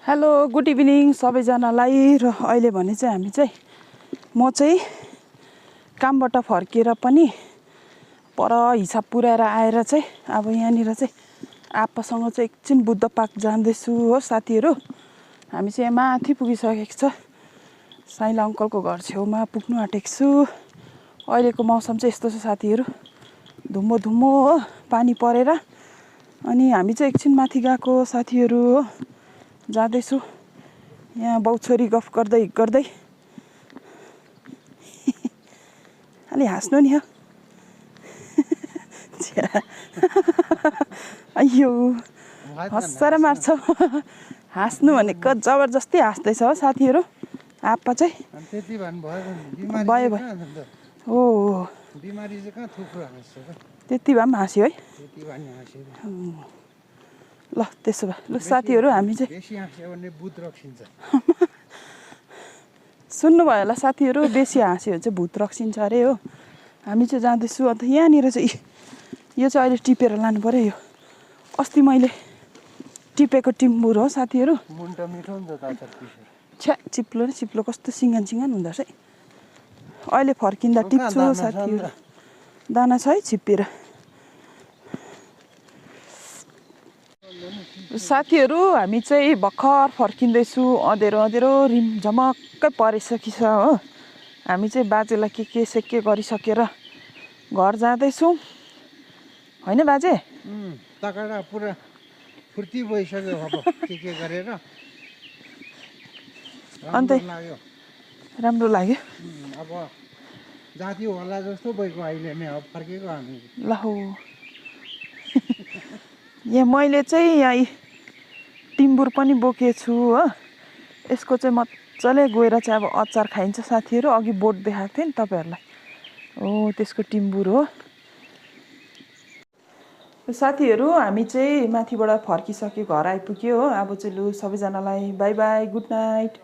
Hello good evening सबैजनालाई। र अहिले भने चाहिँ हामी चाहिँ म चाहिँ कामबाट फर्किएर पनि पर हिसाब पुऱ्याएर आएर चाहिँ अब यहाँनिर चाहिँ आप्पासँग चाहिँ एकछिन बुद्ध पार्क जाँदैछु हो साथीहरू। हामी चाहिँ माथि पुगिसकेको छ, साइला अङ्कलको घर छेउमा पुग्नु आँटेको छु। अहिलेको मौसम चाहिँ यस्तो छ साथीहरू, धुम्मो धुम्मो हो, पानी परेर। अनि हामी चाहिँ एकछिन माथि गएको साथीहरू हो, जाँदैछु। यहाँ बाउछोरी गफ गर्दै गर्दै अलि हाँस्नु नि हो। अಯ್यो हँसाएर मार्छ। हाँस्नु भनेको जबरजस्ती हाँस्दैछ हो साथीहरू। आप्पा चाहिँ भयो हो बिमारी चाहिँ कहाँ थुप्रो हाँस्छ त, त्यति भए पनि हाँस्यो है। त्यति भए नि हाँस्यो। ल त्यसो भए ल साथीहरू हामी चाहिँ बेसी हाँस्यो भने भूत रक्सिन्छ। सुन्नुभयो होला साथीहरू, बेसी हाँस्यो भने चाहिँ भूत रक्सिन्छ अरे हो। हामी चाहिँ जाँदैछु। अन्त यहाँनिर चाहिँ यो चाहिँ अहिले टिपेर लानु पऱ्यो। यो अस्ति मैले टिपेको टिम्बुर हो साथीहरू। मुन्टा मिठो नि त तातर पिसेर। छ्या चिप्लो न चिप्लो कस्तो सिङ्गान सिङ्गान हुँदो रहेछ है। अहिले फर्किँदा टिप्छु साथीहरू। दाना छ है छिप्पिएर। साथीहरू हामी चाहिँ भर्खर फर्किँदैछु। अँधेरो अँधेरो रिम झमक्कै परिसकिछ हो। हामी चाहिँ बाजेलाई के सेके गरिसकेर घर जाँदैछौँ होइन बाजे? तकडा पुरा फुर्ती भइसक्यो अब के गरेर। अन्त राम्रो लाग्यो। अब जाति होला जस्तो भइगयो अहिले नै। अब फर्केको हामी ल हो। यहाँ मैले चाहिँ यहाँ टिम्बुर पनि बोकेछु हो। यसको चाहिँ मजाले गएर चाहिँ अब अचार खाइन्छ साथीहरू। अघि बोट देखाएको थिएँ नि तपाईँहरूलाई, हो त्यसको टिम्बुर हो साथीहरू। हामी चाहिँ माथिबाट फर्किसक्यो, घर आइपुग्यो हो। अब चाहिँ लु सबैजनालाई बाई बाई, गुड नाइट।